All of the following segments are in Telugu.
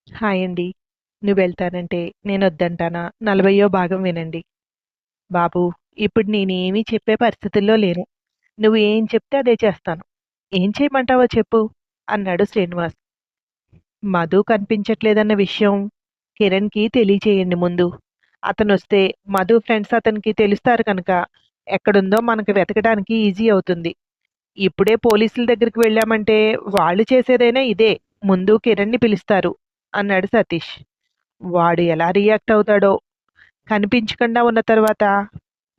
హాయ్ అండి. నువ్వెళ్తానంటే నేనొద్దంటానా? 40వ భాగం వినండి. బాబూ! ఇప్పుడు నేనేమీ చెప్పే పరిస్థితుల్లో లేను. నువ్వు ఏం చెప్తే అదే చేస్తాను. ఏం చేయమంటావో చెప్పు? అన్నాడు శ్రీనివాస్. మధు కనిపించట్లేదన్న విషయం కిరణ్‌కి తెలియచేయండి ముందు. అతనొస్తే మధు ఫ్రెండ్స్ అతనికి తెలుస్తారు కనుక ఎక్కడుందో మనకు వెతకడానికి ఈజీ అవుతుంది. ఇప్పుడే పోలీసుల దగ్గరికి వెళ్ళామంటే వాళ్ళు చేసేదైనా ఇదే. ముందు కిరణ్‌ని పిలుస్తారు అన్నాడు సతీష్. వాడు ఎలా రియాక్ట్ అవుతాడో కనిపించకుండా ఉన్న తర్వాత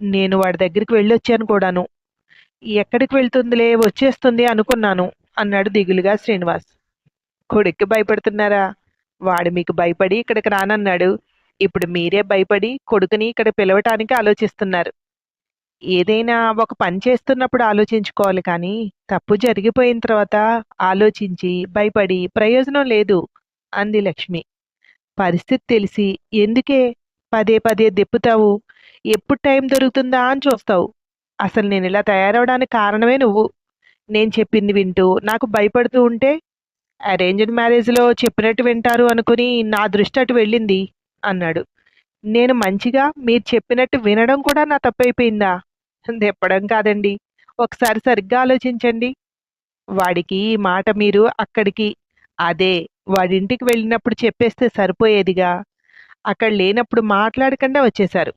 నేను వాడి దగ్గరికి వెళ్ళొచ్చాను కూడాను. ఎక్కడికి వెళ్తుందిలే వచ్చేస్తుంది అనుకున్నాను అన్నాడు దిగులుగా శ్రీనివాస్. కొడుక్కి భయపడుతున్నారా? వాడు మీకు భయపడి ఇక్కడికి రానన్నాడు. ఇప్పుడు మీరే భయపడి కొడుకుని ఇక్కడ పిలవటానికి ఆలోచిస్తున్నారు. ఏదైనా ఒక పని చేస్తున్నప్పుడు ఆలోచించుకోవాలి కానీ తప్పు జరిగిపోయిన తర్వాత ఆలోచించి భయపడి ప్రయోజనం లేదు అంది లక్ష్మి. పరిస్థితి తెలిసి ఎందుకే పదే పదే దెప్పుతావు? ఎప్పుడు టైం దొరుకుతుందా అని చూస్తావు. అసలు నేనిలా తయారవడానికి కారణమే నువ్వు. నేను చెప్పింది వింటూ నాకు భయపడుతూ ఉంటే అరేంజ్డ్ మ్యారేజ్‌లో చెప్పినట్టు వింటారు అనుకుని నా దృష్టి అటు వెళ్ళింది అన్నాడు. నేను మంచిగా మీరు చెప్పినట్టు వినడం కూడా నా తప్పయిపోయిందా? దెప్పడం కాదండి. ఒకసారి సరిగ్గా ఆలోచించండి. వాడికి ఈ మాట మీరు అక్కడికి అదే వాడింటికి వెళ్ళినప్పుడు చెప్పేస్తే సరిపోయేదిగా. అక్కడ లేనప్పుడు మాట్లాడకుండా వచ్చేశారు.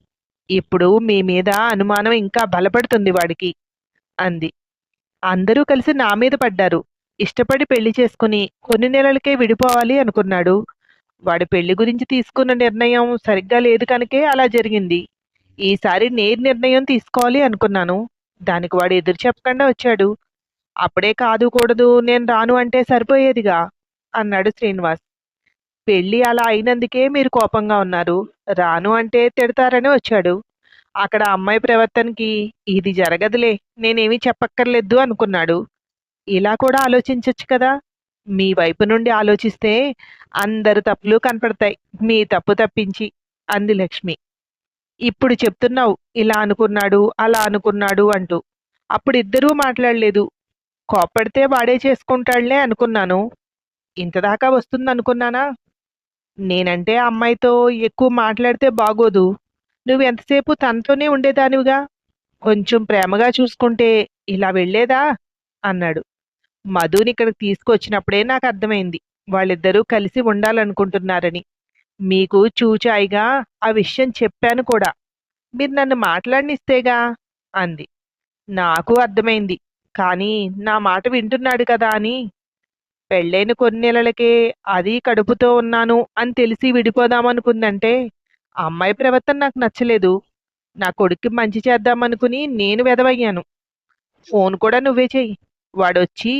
ఇప్పుడు మీ మీద అనుమానం ఇంకా బలపడుతుంది వాడికి అంది. అందరూ కలిసి నా మీద పడ్డారు. ఇష్టపడి పెళ్లి చేసుకుని కొన్ని నెలలకే విడిపోవాలి అనుకున్నాడు. వాడి పెళ్లి గురించి తీసుకున్న నిర్ణయం సరిగ్గా లేదు కనుకే అలా జరిగింది. ఈసారి నేను నిర్ణయం తీసుకోవాలి అనుకున్నాను. దానికి వాడు ఎదురు చెప్పకుండా వచ్చాడు. అప్పుడే కాదు కూడదు నేను రాను అంటే సరిపోయేదిగా అన్నాడు శ్రీనివాస్. పెళ్లి అలా అయినందుకే మీరు కోపంగా ఉన్నారు. రాను అంటే తిడతారని వచ్చాడు. అక్కడ అమ్మాయి ప్రవర్తనకి ఇది జరగదులే నేనేమీ చెప్పక్కర్లేదు అనుకున్నాడు. ఇలా కూడా ఆలోచించొచ్చు కదా! మీ వైపు నుండి ఆలోచిస్తే అందరి తప్పులు కనపడతాయి. మీ తప్పు తప్పించి అంది లక్ష్మి. ఇప్పుడు చెప్తున్నావు ఇలా అనుకున్నాడు, అలా అనుకున్నాడు అంటూ. అప్పుడిద్దరూ మాట్లాడలేదు. కోప్పడితే వాడే చేసుకుంటాడులే అనుకున్నాను. ఇంతదాకా వస్తుందనుకున్నానా? నేనంటే ఆ అమ్మాయితో ఎక్కువ మాట్లాడితే బాగోదు. నువ్వెంతసేపు తనతోనే ఉండేదానివిగా. కొంచెం ప్రేమగా చూసుకుంటే ఇలా వెళ్ళేదా? అన్నాడు. మధునిక్కడికి తీసుకొచ్చినప్పుడే నాకర్థమైంది. వాళ్ళిద్దరూ కలిసి ఉండాలనుకుంటున్నారని. మీకు చూచాయిగా ఆ విషయం చెప్పాను కూడా. మీరు నన్ను మాట్లాడనిస్తేగా అంది. నాకు అర్థమైంది. కానీ నా మాట వింటున్నాడు కదా అని. పెళ్ళైన కొన్ని నెలలకే అది కడుపుతో ఉన్నాను అని తెలిసి విడిపోదామనుకుందంటే ఆ అమ్మాయి ప్రవర్తన నాకు నచ్చలేదు. నా కొడుక్కి మంచి చేద్దామనుకుని నేను వెదవయ్యాను. ఫోన్ కూడా నువ్వే చెయ్యి. వాడొచ్చి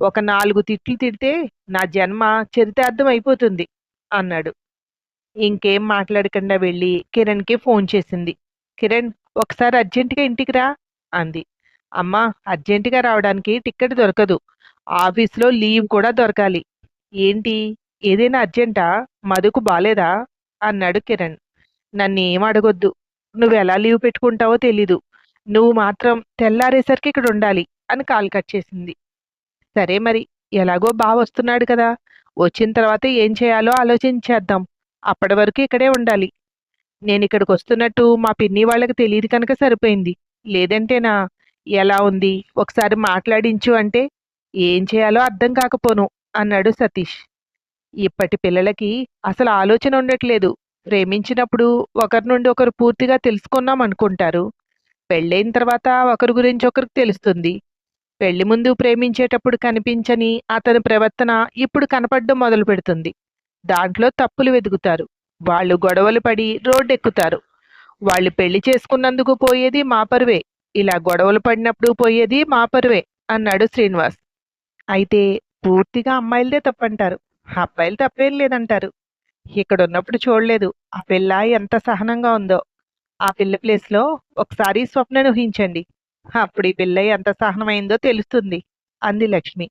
ఒక 4 తిట్లు తిడితే నా జన్మ చరితార్థం అయిపోతుంది అన్నాడు. ఇంకేం మాట్లాడకుండా వెళ్ళి కిరణ్‌కి ఫోన్ చేసింది. కిరణ్ ఒకసారి అర్జెంట్‌గా ఇంటికి రా అంది. అమ్మా అర్జెంటుగా రావడానికి టికెట్ దొరకదు. ఆఫీస్‌లో లీవ్ కూడా దొరకాలి. ఏంటి? ఏదైనా అర్జెంటా? మధుకు బాలేదా? అన్నాడు కిరణ్. నన్నేం అడగొద్దు. నువ్వెలా లీవ్ పెట్టుకుంటావో తెలీదు. నువ్వు మాత్రం తెల్లారేసరికి ఇక్కడుండాలి అని కాల్ కట్ చేసింది. సరే మరి. ఎలాగో బావొస్తున్నాడు కదా! వచ్చిన తర్వాత ఏం చేయాలో ఆలోచించేద్దాం. అప్పటి వరకు ఇక్కడే ఉండాలి. నేనిక్కడికొస్తున్నట్టు మా పిన్ని వాళ్ళకి తెలీదు కనుక సరిపోయింది. లేదంటేనా ఎలా ఉంది? ఒకసారి మాట్లాడించు అంటే ఏం చేయాలో అర్థం కాకపోను అన్నాడు సతీష్. ఇప్పటి పిల్లలకి అసలు ఆలోచన ఉండట్లేదు. ప్రేమించినప్పుడు ఒకరి నుండి ఒకరు పూర్తిగా తెలుసుకున్నాం అనుకుంటారు. పెళ్ళైన తర్వాత ఒకరి గురించి ఒకరికి తెలుస్తుంది. పెళ్లి ముందు ప్రేమించేటప్పుడు కనిపించని అతని ప్రవర్తన ఇప్పుడు కనపడడం మొదలుపెడుతుంది. దాంట్లో తప్పులు వెతుకుతారు. వాళ్ళు గొడవలు పడి రోడ్డెక్కుతారు. వాళ్ళు పెళ్లి చేసుకున్నందుకు పోయేది మా పరువే. ఇలా గొడవలు పడినప్పుడు పోయేది మా పరువే అన్నాడు శ్రీనివాస్. అయితే పూర్తిగా అమ్మాయిలదే తప్పంటారు. అబ్బాయిలు తప్పేం లేదంటారు. ఇక్కడున్నప్పుడు చూడలేదు. ఆ పిల్ల ఎంత సహనంగా ఉందో. ఆ పిల్ల ప్లేస్‌లో ఒకసారి స్వప్నను ఊహించండి. అప్పుడు ఈ పిల్ల ఎంత సహనమైందో తెలుస్తుంది అంది లక్ష్మి.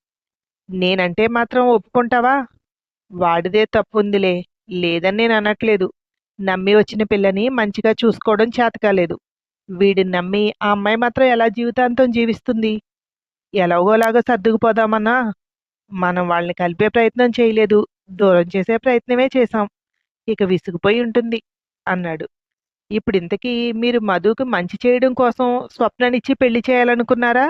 నేనంటే మాత్రం ఒప్పుకుంటావా? వాడిదే తప్పుందిలే. లేదని నేననట్లేదు. నమ్మి వచ్చిన పిల్లని మంచిగా చూసుకోవడం చేతకాలేదు. వీడిని నమ్మి ఆ అమ్మాయి మాత్రం ఎలా జీవితాంతం జీవిస్తుంది? ఎలాగోలాగా సర్దుకుపోదామన్నా మనం వాళ్ళని కలిపే ప్రయత్నం చేయలేదు. దూరం చేసే ప్రయత్నమే చేశాం. ఇక విసిగిపోయి ఉంటుంది అన్నాడు. ఇప్పుడింతకీ మీరు మధుకి మంచి చేయడం కోసం స్వప్ననిచ్చి పెళ్లి చేయాలనుకున్నారా?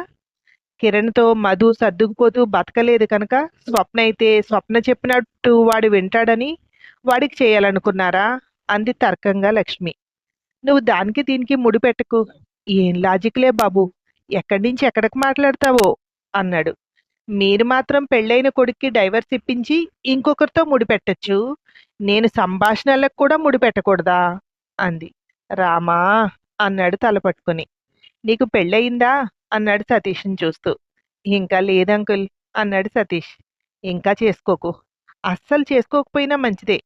కిరణ్‌తో మధు సర్దుకుపోతూ బతకలేదు కనుక స్వప్న అయితే స్వప్న చెప్పినట్టు వాడు వింటాడని వాడికి చేయాలనుకున్నారా? అంది తర్కంగా లక్ష్మి. నువ్వు దానికి దీనికి ముడిపెట్టకు. ఏం లాజిక్‌లే బాబు! ఎక్కడి నుంచి ఎక్కడికి మాట్లాడతావో అన్నాడు. మీరు మాత్రం పెళ్ళైన కొడుక్కి డైవర్స్ ఇప్పించి ఇంకొకరితో ముడిపెట్టొచ్చు. నేను సంభాషణలకు కూడా ముడిపెట్టకూడదా? అంది. రామా! అన్నాడు తల పట్టుకుని. నీకు పెళ్ళయిందా? అన్నాడు సతీష్‌ని చూస్తూ. ఇంకా లేదంకుల్ అన్నాడు సతీష్. ఇంకా చేసుకోకు. అస్సలు చేసుకోకపోయినా మంచిదే.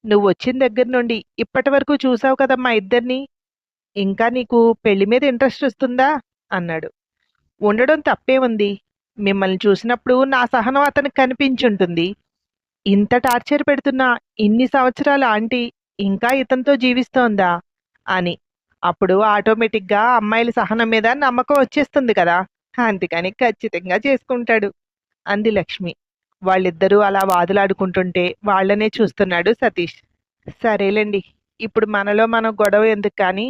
నువ్వొచ్చిన దగ్గర నుండి ఇప్పటి వరకు చూసావు కదమ్మా ఇద్దరిని. ఇంకా నీకు పెళ్లి మీద ఇంట్రెస్ట్ వస్తుందా? అన్నాడు. ఉండడం తప్పేముంది? మిమ్మల్ని చూసినప్పుడు నా సహనం అతనికి కనిపించుంటుంది. ఇంత టార్చర్ పెడుతున్న ఇన్ని సంవత్సరాల ఆంటీ ఇంకా ఇతనితో జీవిస్తోందా? అని. అప్పుడు ఆటోమేటిక్‌గా అమ్మాయిల సహనం మీద నమ్మకం వచ్చేస్తుంది కదా! అందుకని ఖచ్చితంగా చేసుకుంటాడు అంది లక్ష్మి. వాళ్ళిద్దరూ అలా వాదులాడుకుంటుంటే వాళ్ళనే చూస్తున్నాడు సతీష్. సరేలెండి. ఇప్పుడు మనలో మనం గొడవ ఎందుకు కానీ,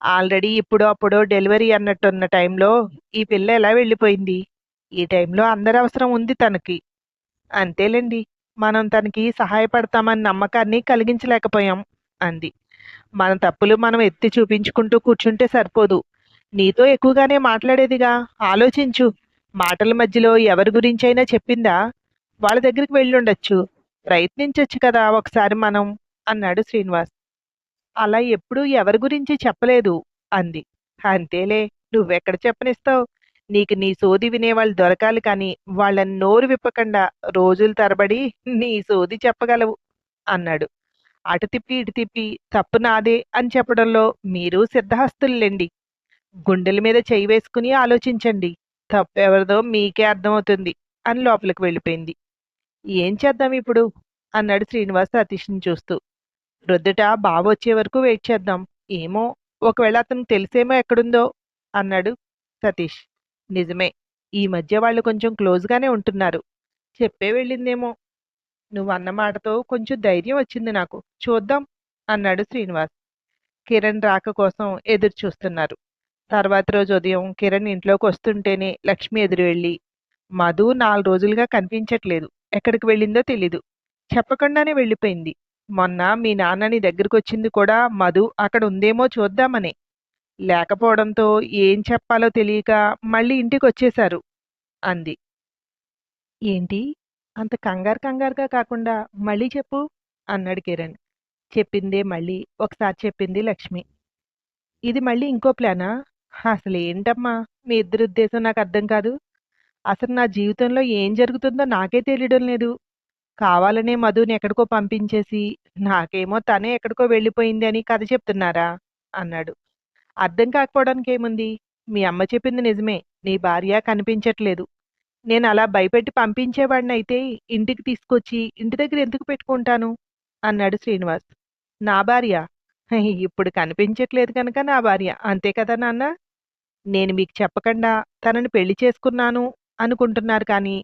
ఆల్రెడీ ఇప్పుడో అప్పుడో డెలివరీ అన్నట్టున్న టైంలో ఈ పిల్ల ఎలా వెళ్ళిపోయింది? ఈ టైంలో అందరి అవసరం ఉంది తనకి. అంతేలెండి. మనం తనకి సహాయపడతామన్న నమ్మకాన్ని కలిగించలేకపోయాం అంది. మన తప్పులు మనం ఎత్తి చూపించుకుంటూ కూర్చుంటే సరిపోదు. నీతో ఎక్కువగానే మాట్లాడేదిగా. ఆలోచించు. మాటల మధ్యలో ఎవరి గురించైనా చెప్పిందా? వాళ్ళ దగ్గరికి వెళ్ళుండొచ్చు. ప్రయత్నించొచ్చు కదా ఒకసారి మనం అన్నాడు శ్రీనివాస్. అలా ఎప్పుడూ ఎవరి గురించి చెప్పలేదు అంది. అంతేలే. నువ్వెక్కడ చెప్పనిస్తావు? నీకు నీ సోది వినేవాళ్ళు దొరకాలి కానీ వాళ్ళని నోరు విప్పకుండా రోజుల తరబడి నీ సోది చెప్పగలవు అన్నాడు. అటు తిప్పి ఇటు తిప్పి తప్పు నాదే అని చెప్పడంలో మీరు సిద్ధహస్తుల్లేండి. గుండెల మీద చెయ్యి వేసుకుని ఆలోచించండి. తప్పెవరిదో మీకే అర్థమవుతుంది అని లోపలికి వెళ్ళిపోయింది. ఏం చేద్దాం ఇప్పుడు అన్నాడు శ్రీనివాస్ సతీష్ని చూస్తూ. ప్రొద్దుట బావొచ్చే వరకు వెయిట్ చేద్దాం. ఏమో ఒకవేళ అతనికి తెలిసేమో ఎక్కడుందో అన్నాడు సతీష్. నిజమే. ఈ మధ్య వాళ్ళు కొంచెం క్లోజ్‌గానే ఉంటున్నారు. చెప్పే వెళ్ళిందేమో. నువ్వన్న మాటతో కొంచెం ధైర్యం వచ్చింది నాకు. చూద్దాం అన్నాడు శ్రీనివాస్. కిరణ్ రాక కోసం ఎదురు చూస్తున్నారు. తర్వాత రోజు ఉదయం కిరణ్ ఇంట్లోకి వస్తుంటేనే లక్ష్మి ఎదురు వెళ్ళి, మధు 4 రోజులుగా కనిపించట్లేదు. ఎక్కడికి వెళ్ళిందో తెలీదు. చెప్పకుండానే వెళ్ళిపోయింది. మొన్న మీ నాన్న నీ దగ్గరకొచ్చింది కూడా మధు అక్కడ ఉందేమో చూద్దామనే. లేకపోవడంతో ఏం చెప్పాలో తెలియక మళ్ళీ ఇంటికొచ్చేశారు అంది. ఏంటి? అంత కంగారు కంగారుగా కాకుండా మళ్ళీ చెప్పు అన్నాడు కిరణ్. చెప్పిందే మళ్ళీ ఒకసారి చెప్పింది లక్ష్మి. ఇది మళ్ళీ ఇంకో ప్లానా? అసలేంటమ్మా మీ ఇద్దరి ఉద్దేశం నాకు అర్థం కాదు. అసలు నా జీవితంలో ఏం జరుగుతుందో నాకే తెలియడం లేదు. కావాలనే మధుని ఎక్కడికో పంపించేసి, నాకేమో తనే ఎక్కడికో వెళ్ళిపోయింది అని కథ చెప్తున్నారా? అన్నాడు. అర్థం కాకపోవడానికేముంది? మీ అమ్మ చెప్పింది నిజమే. నీ భార్య కనిపించట్లేదు. నేనలా భయపెట్టి పంపించేవాడినయితే ఇంటికి తీసుకొచ్చి ఇంటి దగ్గర ఎందుకు పెట్టుకుంటాను? అన్నాడు శ్రీనివాస్. నా భార్య? ఇప్పుడు కనిపించట్లేదు కనుక నా భార్య. అంతే కదా నాన్న? నేను మీకు చెప్పకుండా తనని పెళ్లి చేసుకున్నాను అనుకుంటున్నారు కానీ,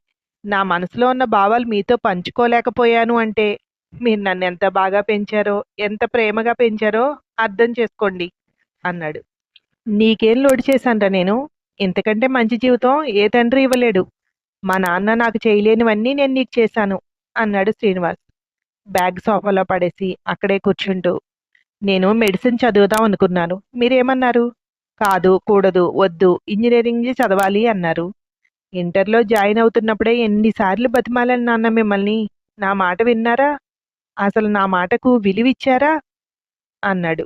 నా మనసులో ఉన్న భావాలు మీతో పంచుకోలేకపోయాను అంటే, మీరు నన్నెంత బాగా పెంచారో, ఎంత ప్రేమగా పెంచారో అర్థం చేసుకోండి అన్నాడు. నీకేం లోటు చేశానురా నేను? ఇంతకంటే మంచి జీవితం ఏ తండ్రి ఇవ్వలేడు. మా నాన్న నాకు చేయలేనివన్నీ నేను నీకు చేశాను అన్నాడు శ్రీనివాస్. బ్యాగ్ సోఫాలో పడేసి అక్కడే కూర్చుంటూ, నేను మెడిసిన్ చదువుదాం అనుకున్నాను. మీరేమన్నారు? కాదు, కూడదు, వద్దు, ఇంజినీరింగ్ చదవాలి అన్నారు. ఇంటర్‌లో జాయిన్ అవుతున్నప్పుడే ఎన్నిసార్లు బతిమాలాను నాన్న మిమ్మల్ని. నా మాట విన్నారా? అసలు నా మాటకు విలువిచ్చారా? అన్నాడు.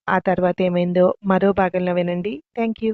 ఆ తర్వాత ఏమైందో మరో భాగంలో వినండి. Thank you.